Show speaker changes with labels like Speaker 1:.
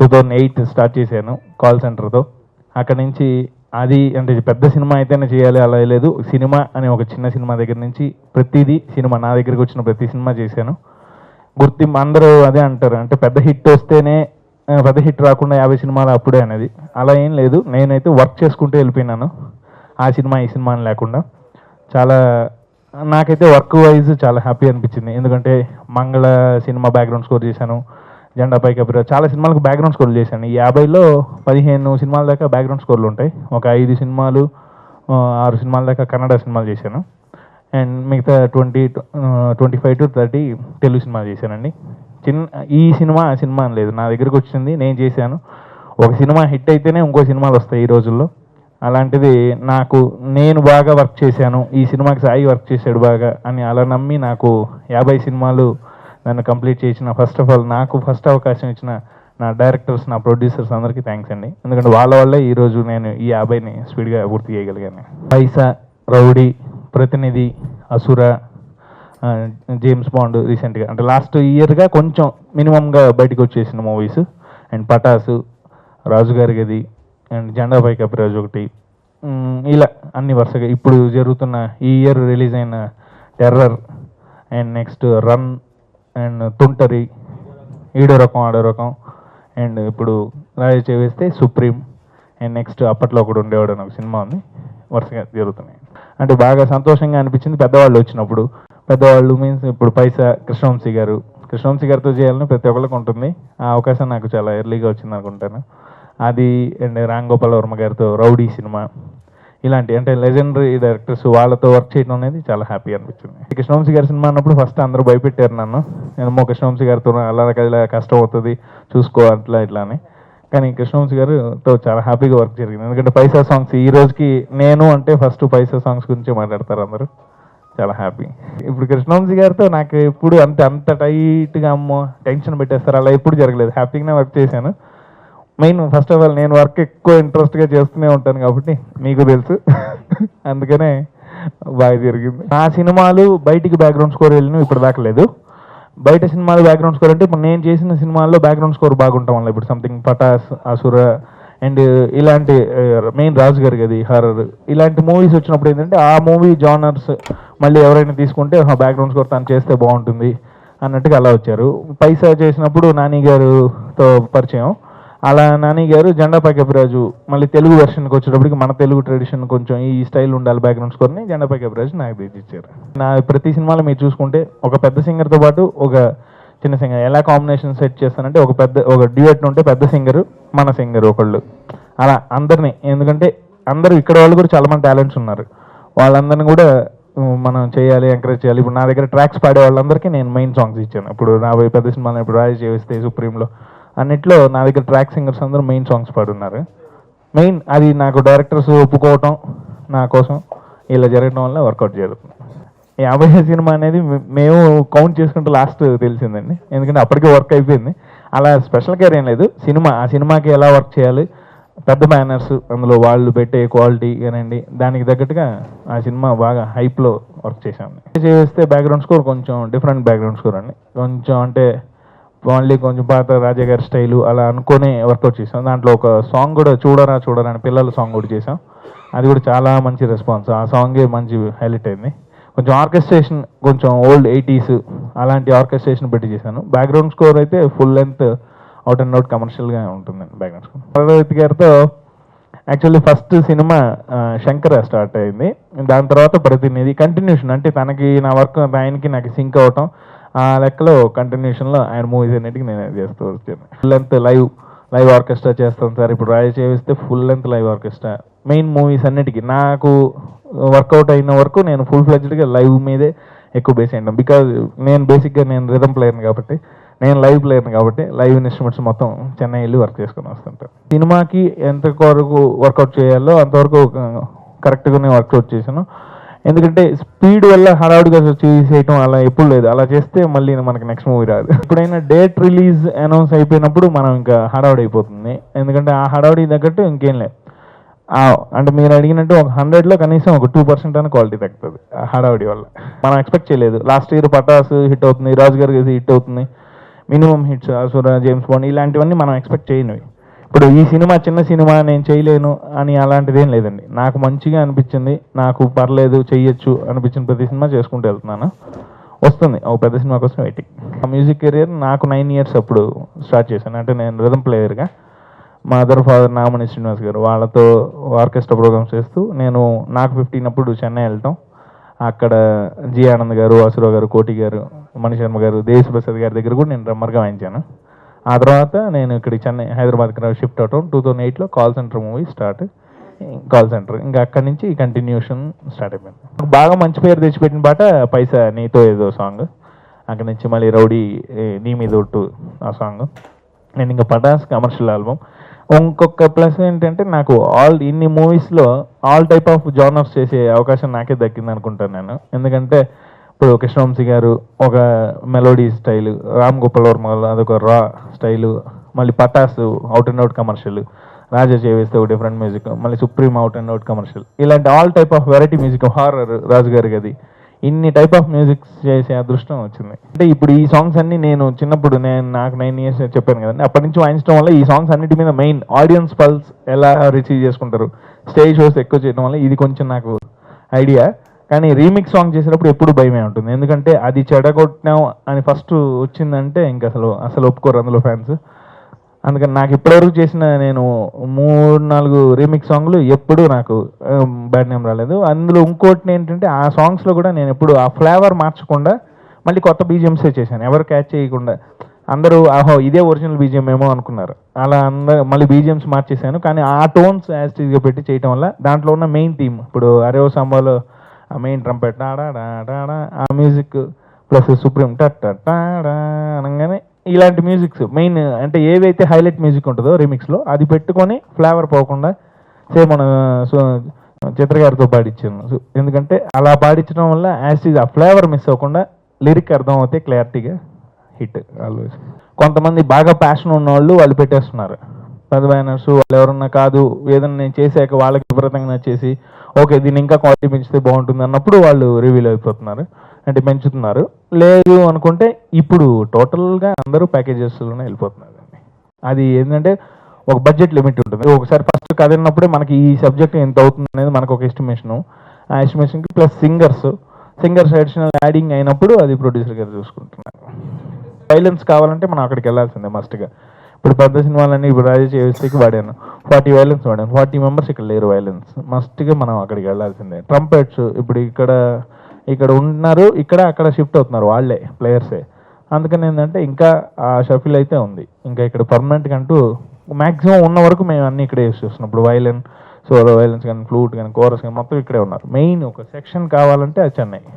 Speaker 1: 2008 start చేశాను call సెంటర్తో. అక్కడి నుంచి అది అంటే పెద్ద సినిమా అయితేనే చేయాలి అలా లేదు, సినిమా అనే ఒక చిన్న సినిమా దగ్గర నుంచి ప్రతిదీ సినిమా, నా దగ్గరికి వచ్చిన ప్రతి సినిమా చేశాను. గుర్తింపు అందరూ అదే అంటారు, అంటే పెద్ద హిట్ వస్తేనే, పెద్ద హిట్ రాకుండా 50 సినిమాలు అప్పుడే అనేది. అలా ఏం లేదు, నేనైతే వర్క్ చేసుకుంటూ వెళ్ళిపోయినాను, ఆ సినిమా ఈ సినిమా అని లేకుండా. చాలా నాకైతే వర్క్ వైజ్ చాలా హ్యాపీ అనిపించింది. ఎందుకంటే మంగళ సినిమా బ్యాక్గ్రౌండ్ స్కోర్ చేశాను, జెండాపై కబీరా, చాలా సినిమాలకు బ్యాక్గ్రౌండ్ స్కోర్లు చేశాను. ఈ 50లో 15 సినిమాల దాకా బ్యాక్గ్రౌండ్ స్కోర్లు ఉంటాయి. ఒక 5 సినిమాలు 6 సినిమాల దాకా కన్నడ సినిమాలు చేశాను. అండ్ మిగతా 25 to 30 తెలుగు సినిమాలు చేశానండి. ఈ సినిమా ఆ సినిమా అని లేదు, నా దగ్గరకు వచ్చింది నేను చేశాను. ఒక సినిమా హిట్ అయితేనే ఇంకో సినిమాలు వస్తాయి ఈ రోజుల్లో. అలాంటిది నాకు నేను బాగా వర్క్ చేశాను, ఈ సినిమాకి సాయి వర్క్ చేశాడు బాగా అని అలా నమ్మి నాకు 50 సినిమాలు నన్ను కంప్లీట్ చేసిన, ఫస్ట్ ఆఫ్ ఆల్ నాకు ఫస్ట్ అవకాశం ఇచ్చిన నా డైరెక్టర్స్, నా ప్రొడ్యూసర్స్ అందరికీ థ్యాంక్స్ అండి. ఎందుకంటే వాళ్ళ వల్లే ఈరోజు నేను ఈ 50ని స్పీడ్గా పూర్తి చేయగలిగాను. పైసా, రౌడీ, ప్రతినిధి, అసుర, జేమ్స్ బాండ్ రీసెంట్గా అంటే లాస్ట్ ఇయర్గా కొంచెం మినిమంగా బయటకు వచ్చేసిన మూవీస్. అండ్ పటాసు, రాజుగారి గది, అండ్ జెండాపై కపిరాజు ఒకటి, ఇలా అన్ని వరుసగా ఇప్పుడు జరుగుతున్న ఈ ఇయర్ రిలీజ్ అయిన terror, and next run, and తుంటరి, ఈడో రకం ఆడో రకం, అండ్ ఇప్పుడు రాజ చేస్తే సుప్రీం, అండ్ నెక్స్ట్ అప్పట్లో ఒకటి ఉండేవాడు అని ఒక సినిమా ఉంది. వరుసగా జరుగుతున్నాయి. అంటే బాగా సంతోషంగా అనిపించింది పెద్దవాళ్ళు వచ్చినప్పుడు. పెద్దవాళ్ళు మీన్స్ ఇప్పుడు పైసా, కృష్ణవంశీ గారితో చేయాలని ప్రతి ఒక్కరికి ఉంటుంది. ఆ అవకాశం నాకు చాలా ఎర్లీగా వచ్చింది అనుకుంటాను. అది అండ్ రామ్ గోపాల్ వర్మ గారితో రౌడీ సినిమా, ఇలాంటి అంటే లెజెండరీ డైరెక్టర్స్ వాళ్ళతో వర్క్ చేయడం అనేది చాలా హ్యాపీ అనిపించింది. కృష్ణవంశీ గారి సినిమా అన్నప్పుడు ఫస్ట్ అందరూ భయపెట్టారు నన్ను, నేను కృష్ణవంశీ గారితో అలా కష్టం అవుతుంది చూసుకో అట్లా ఇట్లా అని. కానీ కృష్ణవంశీ గారితో చాలా హ్యాపీగా వర్క్ జరిగింది. ఎందుకంటే పైసా సాంగ్స్ ఈ రోజుకి నేను అంటే ఫస్ట్ పైసా సాంగ్స్ గురించి మాట్లాడతారు అందరూ, చాలా హ్యాపీ. ఇప్పుడు కృష్ణవంశీ గారితో నాకు ఎప్పుడు అంత టైట్గా అమ్మో టెన్షన్ పెట్టేస్తారు అలా ఎప్పుడు జరగలేదు, హ్యాపీగానే వర్క్ చేశాను. మెయిన్ ఫస్ట్ ఆఫ్ ఆల్ నేను వర్క్ ఎక్కువ ఇంట్రెస్ట్గా చేస్తూనే ఉంటాను కాబట్టి మీకు తెలుసు, అందుకనే బాగా జరిగింది. నా సినిమాలు బయటికి బ్యాక్గ్రౌండ్ స్కోర్ వెళ్ళినవి ఇప్పుడు దాకా లేదు. బయట సినిమాలు బ్యాక్గ్రౌండ్ స్కోర్ అంటే ఇప్పుడు నేను చేసిన సినిమాల్లో బ్యాక్గ్రౌండ్ స్కోర్ బాగుంటాం వల్ల ఇప్పుడు సంథింగ్ పటాస్, అసుర, అండ్ ఇలాంటి మెయిన్ రాజుగారి గది, హర్రర్, ఇలాంటి మూవీస్ వచ్చినప్పుడు ఏంటంటే ఆ మూవీ జానర్స్ మళ్ళీ ఎవరైనా తీసుకుంటే బ్యాక్గ్రౌండ్ స్కోర్ తను చేస్తే బాగుంటుంది అన్నట్టుగా అలా వచ్చారు. పైసా చేసినప్పుడు నాని గారుతో పరిచయం, అలా నాని గారు జెండాపై కపిరాజు మళ్ళీ తెలుగు వెర్షన్కి వచ్చేటప్పటికి మన తెలుగు ట్రెడిషన్ కొంచెం ఈ స్టైల్ ఉండాలి బ్యాక్గ్రౌండ్ స్కోర్ని జెండాపై కపిరాజు నాకు తెచ్చిచ్చారు. నా ప్రతి సినిమాలో మీరు చూసుకుంటే ఒక పెద్ద సింగర్తో పాటు ఒక చిన్న సింగర్ ఎలా కాంబినేషన్ సెట్ చేస్తానంటే ఒక డ్యూయట్ ఉంటే పెద్ద సింగరు మన సింగర్ ఒకళ్ళు, అలా అందరినీ. ఎందుకంటే అందరూ ఇక్కడ వాళ్ళు కూడా చాలామంది టాలెంట్స్ ఉన్నారు, వాళ్ళందరినీ కూడా మనం చేయాలి, ఎంకరేజ్ చేయాలి. ఇప్పుడు నా దగ్గర ట్రాక్స్ పాడే వాళ్ళందరికీ నేను మెయిన్ సాంగ్స్ ఇచ్చాను. ఇప్పుడు నా పెద్ద సినిమాలో ఇప్పుడు రాజు చేస్తే సుప్రీంలో అన్నిట్లో నా దగ్గర ట్రాక్ సింగర్స్ అందరూ మెయిన్ సాంగ్స్ పాడున్నారు. మెయిన్ అది నాకు డైరెక్టర్స్ ఒప్పుకోవటం నా కోసం ఇలా జరగడం వల్ల వర్కౌట్ జరుగుతుంది. 50 సినిమా అనేది మేము కౌంట్ చేసుకుంటే లాస్ట్ తెలిసిందండి, ఎందుకంటే అప్పటికే వర్క్ అయిపోయింది. అలా స్పెషల్ కేర్ ఏం లేదు, ఆ సినిమాకి ఎలా వర్క్ చేయాలి, పెద్ద బ్యానర్స్ అందులో వాళ్ళు పెట్టే క్వాలిటీ కానండి దానికి తగ్గట్టుగా ఆ సినిమా బాగా హైప్లో వర్క్ చేసాము. చేస్తే బ్యాక్గ్రౌండ్ స్కోర్ కొంచెం డిఫరెంట్ బ్యాక్గ్రౌండ్ స్కోర్ అండి, కొంచెం అంటే ఓన్లీ కొంచెం పాత రాజా గారి స్టైలు అలా అనుకొని వర్కౌట్ చేసాం. దాంట్లో ఒక సాంగ్ కూడా చూడరా అని పిల్లల సాంగ్ కూడా చేసాం, అది కూడా చాలా మంచి రెస్పాన్స్, ఆ సాంగే మంచి హైలైట్ అయింది. కొంచెం ఆర్కెస్ట్రేషన్ కొంచెం ఓల్డ్ 80s అలాంటి ఆర్కెస్ట్రేషన్ పెట్టి చేశాను. బ్యాక్గ్రౌండ్ స్కోర్ అయితే full length out and out కమర్షియల్గా ఉంటుందండి బ్యాక్గ్రౌండ్ స్కోర్. పరదవిత్ గారితో actually first cinema Shankara start అయింది, దాని తర్వాత ప్రతినిధి కంటిన్యూషన్, అంటే తనకి నా వర్క్ ఆయనకి నాకు సింక్ అవటం, ఆ లెక్కలో కంటిన్యూషన్లో ఆయన మూవీస్ అన్నిటికీ నేను చేస్తూ వచ్చాను. ఫుల్ లెంత్ లైవ్ ఆర్కెస్ట్రా చేస్తాను సార్, ఇప్పుడు రాజు చేస్తే full length live orchestra. Main movies అన్నిటికీ నాకు వర్కౌట్ అయిన వరకు నేను ఫుల్ ఫ్లెడ్జ్డ్గా లైవ్ మీదే ఎక్కువ బేస్ అయ్యాను. బికాజ్ నేను బేసిక్గా నేను రిథమ్ ప్లేయర్ని కాబట్టి, నేను లైవ్ ప్లేయర్ని కాబట్టి లైవ్ ఇన్స్ట్రుమెంట్స్ మొత్తం చెన్నై వెళ్ళి వర్క్ చేసుకొని వస్తుంటాను. సినిమాకి ఎంతవరకు వర్కౌట్ చేయాలో అంతవరకు కరెక్ట్గానే వర్కౌట్ చేశాను. ఎందుకంటే స్పీడ్ వల్ల హడావుడిగా చేసేయటం అలా ఎప్పుడు లేదు, అలా చేస్తే మళ్ళీ మనకి నెక్స్ట్ మూవీ రాదు. ఎప్పుడైనా డేట్ రిలీజ్ అనౌన్స్ అయిపోయినప్పుడు మనం ఇంకా హడావుడి అయిపోతుంది, ఎందుకంటే ఆ హడావుడి తగ్గట్టు ఇంకేం లేదు. అంటే మీరు అడిగినట్టు ఒక 100లో కనీసం ఒక 2% అని క్వాలిటీ తగ్గుతుంది హడావుడి వల్ల. మనం ఎక్స్పెక్ట్ చేయలేదు, లాస్ట్ ఇయర్ పటాస్ హిట్ అవుతుంది, రాజుగారి హిట్ అవుతుంది, మినిమం హిట్స్ అసుర, జేమ్స్ బాండ్ ఇలాంటివన్నీ మనం ఎక్స్పెక్ట్ చేయనివి. ఇప్పుడు ఈ సినిమా చిన్న సినిమా నేను చేయలేను అని అలాంటిది ఏం లేదండి. నాకు మంచిగా అనిపించింది, నాకు పర్లేదు చెయ్యొచ్చు అనిపించిన ప్రతి సినిమా చేసుకుంటూ వెళ్తున్నాను. వస్తుంది ఒక పెద్ద సినిమా కోసం వెయిటింగ్. ఆ మ్యూజిక్ కెరియర్ నాకు 9 years అప్పుడు స్టార్ట్ చేశాను. అంటే నేను రిథమ్ ప్లేయర్గా మా మదర్ ఫాదర్ నామని శ్రీనివాస్ గారు వాళ్ళతో ఆర్కెస్ట్రా ప్రోగ్రామ్స్ చేస్తూ నాకు 15 అప్పుడు చెన్నై వెళ్ళటం. అక్కడ జి ఆనంద్ గారు, వాసురావు గారు, కోటి గారు, మణిశర్మ గారు, దేశప్రసాద్ గారి దగ్గర కూడా నేను డ్రమ్మర్గా వాయించాను. ఆ తర్వాత నేను ఇక్కడ చెన్నై హైదరాబాద్కి షిఫ్ట్ అవటం 2008లో call centre movie start. Call centre ఇంకా అక్కడి నుంచి కంటిన్యూషన్ స్టార్ట్ అయిపోయింది. బాగా మంచి పేరు తెచ్చిపెట్టిన పాట పైసా నీతో ఏదో సాంగ్. అక్కడి నుంచి మళ్ళీ రౌడీ నీ మీద ఒట్టు ఆ సాంగ్. నేను ఇంకా పటాస్ కమర్షియల్ ఆల్బమ్. ఇంకొక ప్లస్ ఏంటంటే నాకు ఇన్ని మూవీస్లో ఆల్ టైప్ ఆఫ్ జానర్స్ చేసే అవకాశం నాకే దక్కింది అనుకుంటాను నేను. ఎందుకంటే ఇప్పుడు కృష్ణవంశీ గారు ఒక మెలోడీ స్టైలు, రామ్ గోపాల్ వర్మ అదొక రా స్టైలు, మళ్ళీ Pataas out and out commercial, Raja Cheyyi Vesthe ఒక డిఫరెంట్ మ్యూజిక్, మళ్ళీ Supreme out and out commercial, ఇలాంటి all type of variety music, horror Raju గారికి అది ఇన్ని టైప్ ఆఫ్ మ్యూజిక్ చేసే అదృష్టం వచ్చింది. అంటే ఇప్పుడు ఈ సాంగ్స్ అన్ని నేను చిన్నప్పుడు నాకు 9 years చెప్పాను కదండి, అప్పటి నుంచి వాయించడం వల్ల ఈ సాంగ్స్ అన్నిటి మీద మెయిన్ ఆడియన్స్ పల్స్ ఎలా రిసీవ్ చేసుకుంటారు, స్టేజ్ షోస్ ఎక్కువ చేయడం వల్ల ఇది కొంచెం నాకు ఐడియా. కానీ రీమిక్స్ సాంగ్ చేసేటప్పుడు ఎప్పుడు భయమే ఉంటుంది. ఎందుకంటే అది చెడగొట్టినాం అని ఫస్ట్ వచ్చిందంటే ఇంకా అసలు ఒప్పుకోరు అందులో ఫ్యాన్స్. అందుకని నాకు ఇప్పటివరకు చేసిన నేను 3-4 రీమిక్స్ సాంగ్లు ఎప్పుడూ నాకు బ్యాడ్ నేమ్ రాలేదు. అందులో ఇంకోటి ఏంటంటే ఆ సాంగ్స్లో కూడా నేను ఎప్పుడు ఆ ఫ్లేవర్ మార్చకుండా మళ్ళీ కొత్త బీజిఎంసే చేశాను, ఎవరు క్యాచ్ చేయకుండా. అందరూ ఆహో ఇదే ఒరిజినల్ బీజిఎం ఏమో అనుకున్నారు, అలా మళ్ళీ బీజిఎంస్ మార్చేశాను. కానీ ఆ టోన్స్ యాజ్ టీజ్గా పెట్టి చేయటం వల్ల దాంట్లో ఉన్న మెయిన్ థీమ్, ఇప్పుడు అరేవో సాంబాలో ఆ మెయిన్ ట్రంపెట్ డాడా ఆ మ్యూజిక్ ప్లస్ సుప్రీం టాడా అనగానే ఇలాంటి మ్యూజిక్స్ మెయిన్ అంటే ఏవైతే హైలైట్ మ్యూజిక్ ఉంటుందో రీమిక్స్లో అది పెట్టుకొని ఫ్లేవర్ పోకుండా సేమ్ మన చిత్ర గారితో పాడించాను. ఎందుకంటే అలా పాడించడం వల్ల యాజ్ ఆ ఫ్లేవర్ మిస్ అవ్వకుండా లిరిక్ అర్థం అవుతే క్లారిటీగా హిట్ ఆల్వేస్. కొంతమంది బాగా ప్యాషన్ ఉన్న వాళ్ళు పెట్టేస్తున్నారు పెద్ద బ్యానర్స్, వాళ్ళు ఎవరన్నా కాదు ఏదన్నా నేను చేశాక వాళ్ళకి విపరీతంగా నచ్చేసి ఓకే దీన్ని ఇంకా క్వాలిటీ పెంచితే బాగుంటుంది అన్నప్పుడు వాళ్ళు రివీల్ అయిపోతున్నారు, అంటే పెంచుతున్నారు. లేదు అనుకుంటే ఇప్పుడు టోటల్గా అందరూ ప్యాకేజెస్లోనే వెళ్ళిపోతున్నారు. అది ఏంటంటే ఒక బడ్జెట్ లిమిట్ ఉంటుంది. ఒకసారి ఫస్ట్ కథ విన్నప్పుడే మనకి ఈ సబ్జెక్ట్ ఎంత అవుతుంది అనేది మనకు ఒక ఎస్టిమేషను. ఆ ఎస్టిమేషన్కి ప్లస్ సింగర్స్ అడిషనల్ యాడింగ్ అయినప్పుడు అది ప్రొడ్యూసర్ గారు చూసుకుంటున్నారు. వైలెన్స్ కావాలంటే మనం అక్కడికి వెళ్ళాల్సిందే మస్ట్గా. ఇప్పుడు పెద్ద సినిమాలన్నీ ఇప్పుడు రాజా చేసేకి వాడాను 40 వైలెన్స్ వాడాను, 40 members ఇక్కడ లేరు వైలెన్స్, మస్ట్గా మనం అక్కడికి వెళ్ళాల్సిందే. ట్రంపెట్స్ ఇప్పుడు ఇక్కడ ఉన్నారు, అక్కడ షిఫ్ట్ అవుతున్నారు వాళ్ళే ప్లేయర్సే. అందుకని ఏంటంటే ఇంకా ఆ షఫిల్ అయితే ఉంది. ఇంకా ఇక్కడ పర్మనెంట్గా అంటూ మ్యాక్సిమం ఉన్న వరకు మేము అన్నీ ఇక్కడే యూస్ చేస్తున్నాం. ఇప్పుడు సోలో వైలెన్స్ కానీ, ఫ్లూట్ కానీ, కోరస్ కానీ మొత్తం ఇక్కడే ఉన్నారు. మెయిన్ ఒక సెక్షన్ కావాలంటే అది చెన్నై.